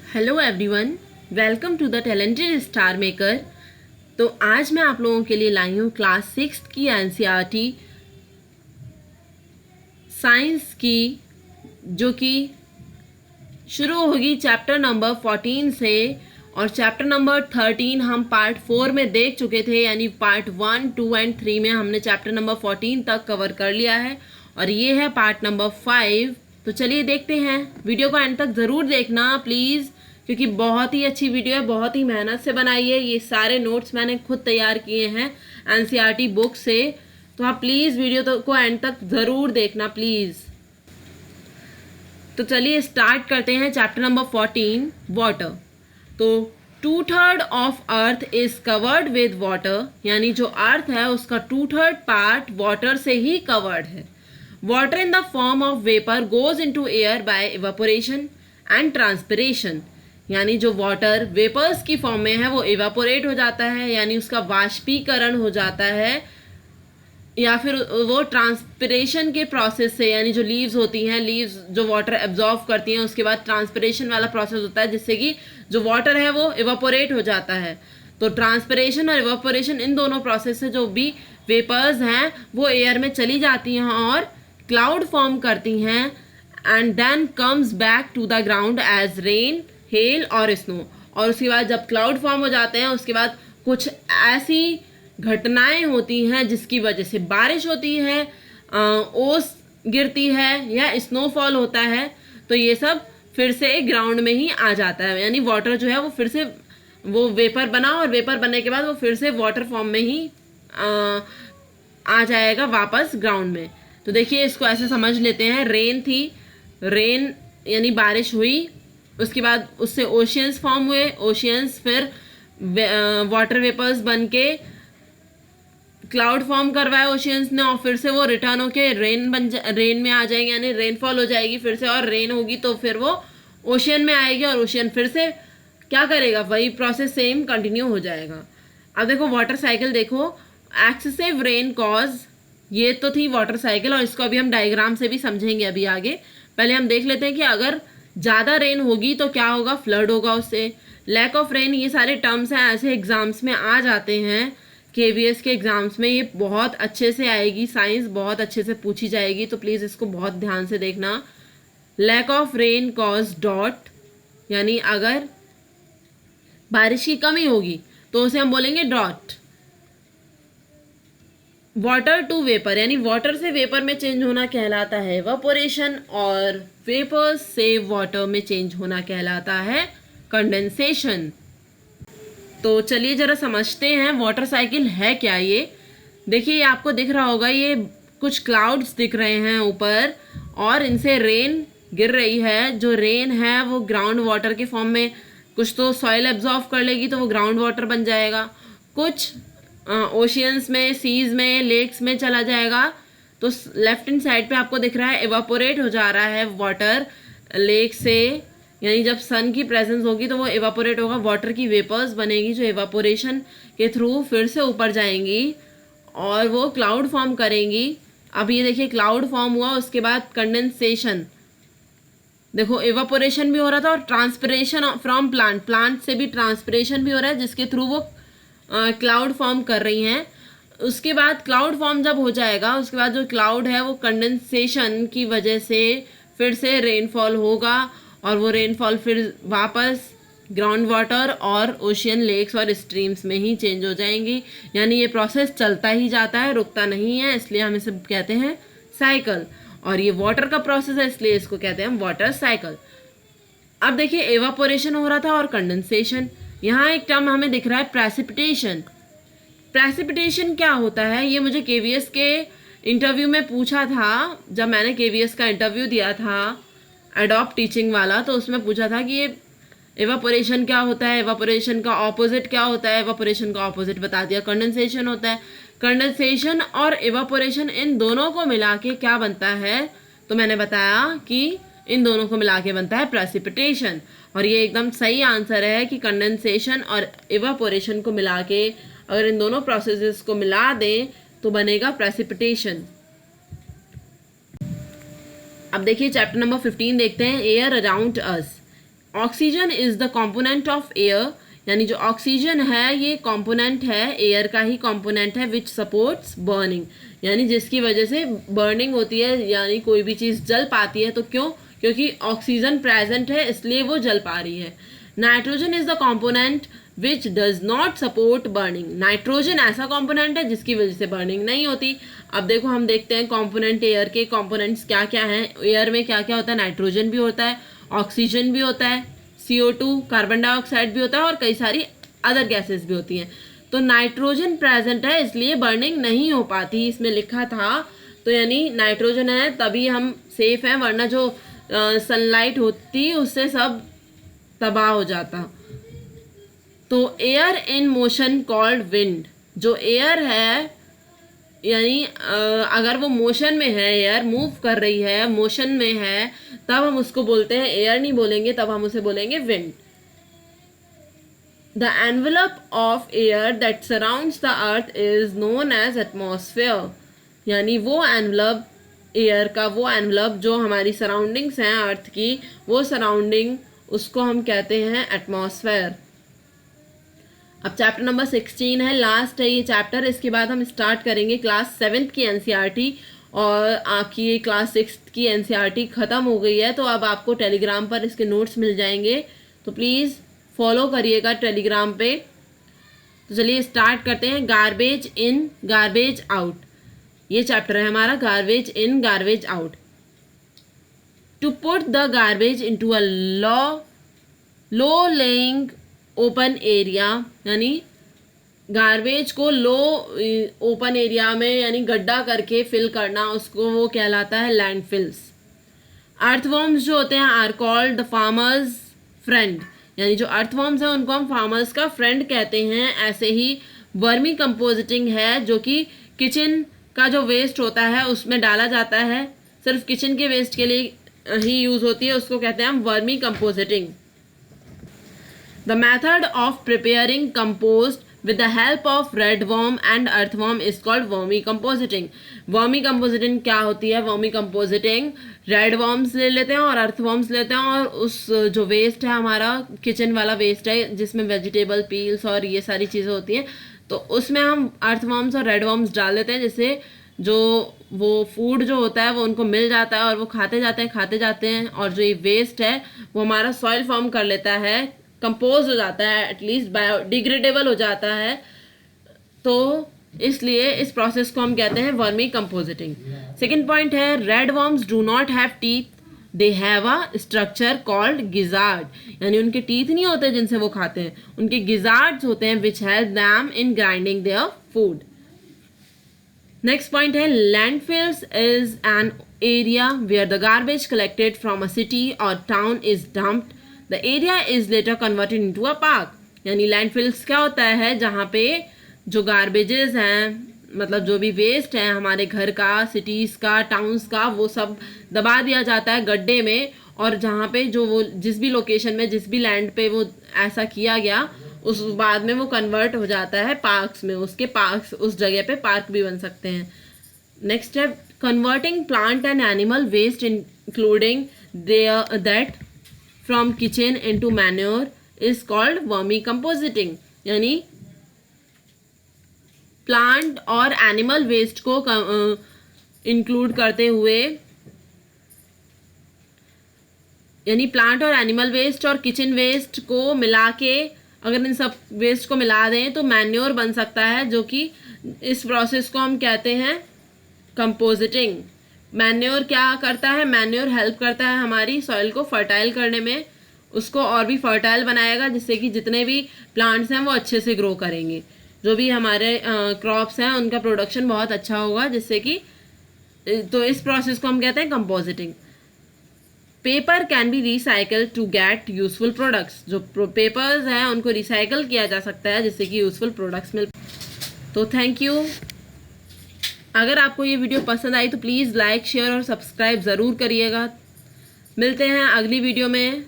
Hello everyone, welcome to the talented star maker. तो आज मैं आप लोगों के लिए लाई हूँ क्लास 6 की एनसीईआरटी साइंस की, जो कि शुरू होगी चैप्टर नंबर 14 से। और चैप्टर नंबर 13 हम पार्ट 4 में देख चुके थे, यानी पार्ट 1, 2 एंड 3 में हमने चैप्टर नंबर 14 तक कवर कर लिया है और ये है पार्ट नंबर 5। तो चलिए देखते हैं, वीडियो को एंड तक ज़रूर देखना प्लीज़, क्योंकि बहुत ही अच्छी वीडियो है, बहुत ही मेहनत से बनाई है। ये सारे नोट्स मैंने खुद तैयार किए हैं एनसीईआरटी बुक से, तो आप प्लीज़ वीडियो को एंड तक ज़रूर देखना प्लीज़। तो चलिए स्टार्ट करते हैं चैप्टर नंबर 14, वाटर। तो 2/3 of earth is covered with water, यानी जो अर्थ है उसका 2/3 पार्ट वाटर से ही कवर्ड है। Water in the form of vapour goes into air by evaporation and transpiration, यानी जो वाटर वेपर्स की फॉर्म में है वो इवेपोरेट हो जाता है, यानी उसका वाष्पीकरण हो जाता है, या फिर वो ट्रांसपिरेशन के प्रोसेस से, यानी जो लीव्स होती हैं, लीव्स जो वाटर एब्जॉर्व करती हैं, उसके बाद ट्रांसपिरेशन वाला प्रोसेस होता है जिससे कि जो वाटर है वो इवेपोरेट हो जाता है। तो ट्रांसपिरेशन और इवेपोरेशन, इन दोनों प्रोसेस से जो भी वेपर्स हैं वो एयर में चली जाती हैं और क्लाउड फॉर्म करती हैं, and then comes back to the ground as rain, hail और स्नो। और उसके बाद जब क्लाउड फॉर्म हो जाते हैं उसके बाद कुछ ऐसी घटनाएं होती हैं जिसकी वजह से बारिश होती है, ओस गिरती है या स्नोफॉल होता है। तो ये सब फिर से ग्राउंड में ही आ जाता है, यानी वाटर जो है वो फिर से वो वेपर बना और वेपर बनने के बाद वो फिर से वाटर फॉर्म में ही आ जाएगा वापस ग्राउंड में। तो देखिए इसको ऐसे समझ लेते हैं, रेन थी, रेन यानी बारिश हुई, उसके बाद उससे ओशियंस फॉर्म हुए, ओशियंस फिर वाटर वेपर्स बन के क्लाउड फॉर्म करवाया ओशियंस ने, और फिर से वो रिटर्न होके रेन में आ जाएंगे, यानी रेनफॉल हो जाएगी फिर से, और रेन होगी तो फिर वो ओशियन में आएगी और ओशियन फिर से क्या करेगा, वही प्रोसेस सेम कंटिन्यू हो जाएगा। अब देखो वाटर साइकिल, देखो एक्सेसिव रेन कॉज, ये तो थी वाटर साइकिल और इसको अभी हम डायग्राम से भी समझेंगे अभी आगे। पहले हम देख लेते हैं कि अगर ज़्यादा रेन होगी तो क्या होगा, फ्लड होगा उससे। लैक ऑफ रेन, ये सारे टर्म्स हैं, ऐसे एग्जाम्स में आ जाते हैं, केवीएस के एग्जाम्स में ये बहुत अच्छे से आएगी, साइंस बहुत अच्छे से पूछी जाएगी, तो प्लीज़ इसको बहुत ध्यान से देखना। लैक ऑफ रेन कॉज डॉट, यानी अगर बारिश की कमी होगी तो उसे हम बोलेंगे ड्रॉट। वाटर टू वेपर, यानी वाटर से वेपर में चेंज होना कहलाता है इवेपोरेशन, और वेपर्स से वाटर में चेंज होना कहलाता है कंडेंसेशन। तो चलिए जरा समझते हैं वाटर साइकिल है क्या। ये देखिए, ये आपको दिख रहा होगा, ये कुछ क्लाउड्स दिख रहे हैं ऊपर और इनसे रेन गिर रही है। जो रेन है वो ग्राउंड वाटर के फॉर्म में, कुछ तो सॉइल एब्जॉर्व कर लेगी तो वो ग्राउंड वाटर बन जाएगा, कुछ ओशियंस में, सीज में, लेक्स में चला जाएगा। तो लेफ्ट हैंड साइड पे आपको दिख रहा है इवापोरेट हो जा रहा है वाटर लेक से, यानी जब सन की प्रेजेंस होगी तो वो इवापोरेट होगा, वाटर की वेपर्स बनेगी जो इवापोरेशन के थ्रू फिर से ऊपर जाएंगी और वो क्लाउड फॉर्म करेंगी। अब ये देखिए क्लाउड फॉर्म हुआ, उसके बाद कंडेंसेशन, देखो इवापोरेशन भी हो रहा था और ट्रांसपिरेशन फ्रॉम प्लांट, प्लांट से भी ट्रांसपिरेशन भी हो रहा है जिसके थ्रू वो क्लाउड फॉर्म कर रही हैं। उसके बाद क्लाउड फॉर्म जब हो जाएगा उसके बाद जो क्लाउड है वो कंडेंसेशन की वजह से फिर से रेनफॉल होगा और वो रेनफॉल फिर वापस ग्राउंड वाटर और ओशियन, लेक्स और स्ट्रीम्स में ही चेंज हो जाएंगी। यानी ये प्रोसेस चलता ही जाता है, रुकता नहीं है, इसलिए हम इसे कहते हैं साइकिल। और ये वाटर का प्रोसेस है इसलिए इसको कहते हैं वाटर साइकिल। अब देखिए एवापोरेशन हो रहा था और कंडेंसेशन, यहाँ एक टर्म हमें दिख रहा है प्रेसिपिटेशन। प्रेसिपिटेशन क्या होता है, ये मुझे केवीएस के इंटरव्यू में पूछा था, जब मैंने केवीएस का इंटरव्यू दिया था एडॉप्ट टीचिंग वाला, तो उसमें पूछा था कि ये एवापोरेशन क्या होता है, एवापोरेशन का ऑपोजिट क्या होता है। एवापोरेशन का ऑपोजिट बता दिया, कंडेंसेशन होता है। कंडेंसेशन और एवापोरेशन, इन दोनों को मिला के क्या बनता है, तो मैंने बताया कि इन दोनों को मिला के बनता है प्रेसिपिटेशन। और ये एकदम सही आंसर है कि कंडेंसेशन और एवापोरेशन को मिला के अगर इन दोनों प्रोसेसेस को मिला दें तो बनेगा प्रेसिपिटेशन। अब देखिए चैप्टर नंबर 15 देखते हैं, air around us. Oxygen is the component of air, यानी जो ऑक्सीजन है ये कंपोनेंट है, एयर का ही कंपोनेंट है, विच सपोर्ट्स बर्निंग, यानी जिसकी वजह से बर्निंग होती है, यानी कोई भी चीज़ जल पाती है। तो क्यों? क्योंकि ऑक्सीजन प्रेजेंट है इसलिए वो जल पा रही है। Nitrogen is the component which does not support burning, nitrogen ऐसा कंपोनेंट है जिसकी वजह से बर्निंग नहीं होती। अब देखो हम देखते हैं कंपोनेंट, एयर के कंपोनेंट्स क्या क्या हैं। एयर में क्या क्या होता है? नाइट्रोजन भी होता है, ऑक्सीजन भी होता है, CO2 कार्बन डाइऑक्साइड भी होता है और कई सारी अदर गैसेस भी होती हैं। तो नाइट्रोजन प्रेजेंट है इसलिए बर्निंग नहीं हो पाती, इसमें लिखा था। तो यानी नाइट्रोजन है तभी हम सेफ हैं, वरना जो सनलाइट होती उससे सब तबाह हो जाता। तो air in motion called wind, जो एयर है यानी अगर वो मोशन में है, एयर मूव कर रही है, मोशन में है, तब हम उसको बोलते हैं, एयर नहीं बोलेंगे, तब हम उसे बोलेंगे wind. The envelope of air that surrounds the earth is known as atmosphere, यानी वो एनवेलप, एयर का वो एनवेलप जो हमारी सराउंडिंग्स हैं अर्थ की, वो सराउंडिंग, उसको हम कहते हैं एटमॉस्फेयर। अब चैप्टर नंबर 16 है, लास्ट है ये चैप्टर। इसके बाद हम स्टार्ट करेंगे क्लास 7th की NCERT, और आपकी ये क्लास 6th की NCERT ख़त्म हो गई है। तो अब आपको टेलीग्राम पर इसके नोट्स मिल जाएंगे, तो प्लीज़ फॉलो करिएगा टेलीग्राम पे। तो चलिए स्टार्ट करते हैं। गार्बेज इन गार्बेज आउट, ये चैप्टर है हमारा, garbage in garbage out. To put the garbage into a low lying open area, यानी गार्बेज को लो ओपन एरिया में यानी गड्ढा करके फिल करना, उसको वो कहलाता है लैंडफिल्स। अर्थवर्म्स जो होते हैं are called the farmers' friend, यानी जो अर्थवर्म्स हैं उनको हम फार्मर्स का फ्रेंड कहते हैं। ऐसे ही वर्मी कंपोजिटिंग है, जो कि किचन का जो वेस्ट होता है उसमें डाला जाता है, सिर्फ किचन के वेस्ट के लिए ही यूज़ होती है, उसको कहते हैं हम vermi compositing. The method of preparing compost with the help of redworm and earthworm is called vermicompositing. Vermicompositing क्या होती है? Vermicompositing redworms ले लेते हैं और earthworms लेते हैं, और उस जो वेस्ट है हमारा किचन वाला वेस्ट है जिसमें वेजिटेबल पील्स और ये सारी चीज़ें होती हैं, तो उसमें हम earthworms और redworms डाल देते हैं, जिससे जो वो फूड जो होता है वो उनको मिल जाता है और वो खाते जाते हैं, और जो ये वेस्ट है वो हमारा सॉइल फॉर्म कर लेता है, कंपोज हो जाता है, एटलीस्ट बायोडिग्रेडेबल हो जाता है। तो इसलिए इस प्रोसेस को हम कहते हैं वर्मी कंपोजिटिंग। सेकेंड पॉइंट है, red worms do not have teeth, they have a structure called gizzard, यानी उनके टीथ नहीं होते जिनसे वो खाते हैं, उनके गिजार्ड्स होते हैं which help them in grinding their food. Next point है, landfills is an area where the garbage collected from a city और town is dumped, the area is later converted into a park, यानी landfills क्या होता है? जहाँ पे जो garbages हैं, मतलब जो भी वेस्ट है हमारे घर का, सिटीज़ का, टाउन्स का, वो सब दबा दिया जाता है गड्ढे में, और जहाँ पे जो वो जिस भी लोकेशन में, जिस भी लैंड पे वो ऐसा किया गया, उस बाद में वो कन्वर्ट हो जाता है पार्क्स में, उसके पार्क्स, उस जगह पे पार्क भी बन सकते हैं। नेक्स्ट है, converting plant and animal waste including that from kitchen into manure is called vermicomposting, यानी प्लांट और एनिमल वेस्ट को इंक्लूड करते हुए, यानी प्लांट और एनिमल वेस्ट और किचन वेस्ट को मिला के, अगर इन सब वेस्ट को मिला दें तो मैन्योर बन सकता है, जो कि इस प्रोसेस को हम कहते हैं कंपोजिटिंग। मैन्योर क्या करता है? मैन्योर हेल्प करता है हमारी सॉइल को फर्टाइल करने में, उसको और भी फर्टाइल बनाएगा, जिससे कि जितने भी प्लांट्स हैं वो अच्छे से ग्रो करेंगे, जो भी हमारे क्रॉप्स हैं उनका प्रोडक्शन बहुत अच्छा होगा, जिससे कि, तो इस प्रोसेस को हम कहते हैं composting. Paper can be recycle to get useful products, जो पेपर्स हैं उनको रिसाइकल किया जा सकता है जिससे कि यूजफुल प्रोडक्ट्स मिल। तो थैंक यू। अगर आपको ये वीडियो पसंद आई तो प्लीज़ लाइक, शेयर और सब्सक्राइब ज़रूर करिएगा। मिलते हैं अगली वीडियो में।